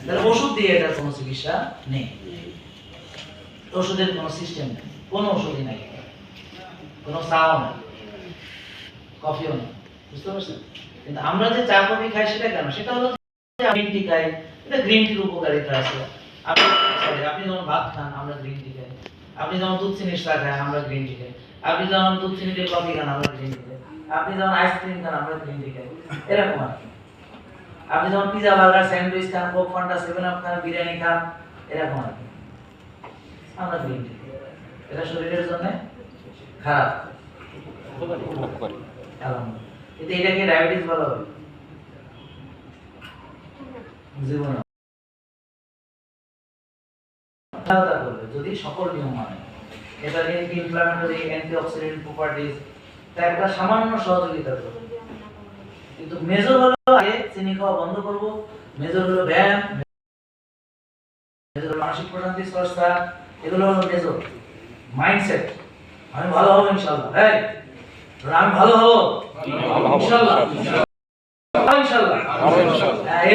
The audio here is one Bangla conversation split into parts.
তাহলে ওষুধ দিয়ে এটার কোনো চিকিৎসা নেই, ওষুধের কোনো সিস্টেম নেই, কোনো ওষুধই নাই, কোনো চাও না, কফিও না, বুঝতে পারছেন? কিন্তু আমরা যে চা কফি খাই সেটা কেন? সেটা হলো গ্রিন টি খাই, এটা গ্রিন টির উপকারিতা আছে। আপনি যখন ভাত খান আমরা গ্রিন টি খাই, আপনি যখন দুধ চিনির চা খান আমরা গ্রিন টি খাই, আপনি যখন দুধ চিনি দিয়ে কফি খান আমরা গ্রিন টি খাই, আপনি যখন আইসক্রিম খান আমরা গ্রিন টি খাই, এরকম আর কি। আপনি যখন পিজা বার্গার স্যান্ডউইচ খান, কোক ফান্টা সেভেন আপ খান, বিরিয়ানি খান, এরকম আর কি, আমরা গ্রিন টি খাই। এটা শরীরের জন্য খারাপ, কিন্তু এটাকে ডায়াবেটিস বলা হবে জীবনে যদি সকল নিয়ম মানে। এটা অ্যান্টি ইনফ্ল্যামেটরি, অ্যান্টিঅক্সিডেন্ট প্রপার্টিজ একটা সামান্য সহযোগিতা করবে। কিন্তু মেজর হলো আগে চিনি খাওয়া বন্ধ করব, মেজর হলো ব্যায়াম, মেজর হলো মানসিক প্রশান্তি চর্চা, এগুলো হলো মেজর। মাইন্ডসেট আমি ভালো হব ইনশাআল্লাহ, হ্যাঁ আমি ভালো হব ইনশাআল্লাহ, ইনশাআল্লাহ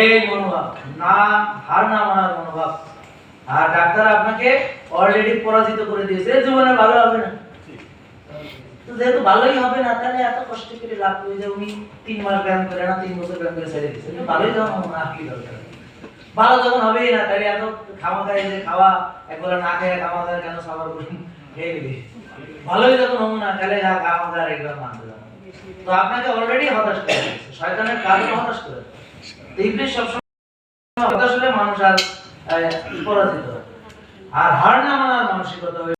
এই মনোভাব, না হার না মানার মনোভাব। আর ডাক্তার আপনাকে অলরেডি পরাজিত করে দিয়েছে, জীবনে ভালো হবে না। তো যেহেতু ভালোই হবে না, তাহলে এত কষ্ট করে লাভ হয়ে যায়। উনি 3 মাস ব্যায়াম করে না, 3 বছর ব্যায়াম করে ছেড়ে দিচ্ছে, ভালোই যখন না কি দরকার, ভালো যখন হবেই না, তাহলে এত খাওয়া খাই যে খাওয়া একবেলা না খেয়ে খাওয়া খায় কেন সাবার করি খেয়ে ভালোই যখন হবো না, তাহলে খাওয়া খাওয়ার একবার মানতে যাবো। তো আপনাকে অলরেডি হতাশ করে দিয়েছে, শয়তানের কাজে হতাশ করে দিয়েছে। ইবলিস সবসময় হতাশ হলে মানুষ আর পরাজিত হয়। আর হার না মানার মানসিকতা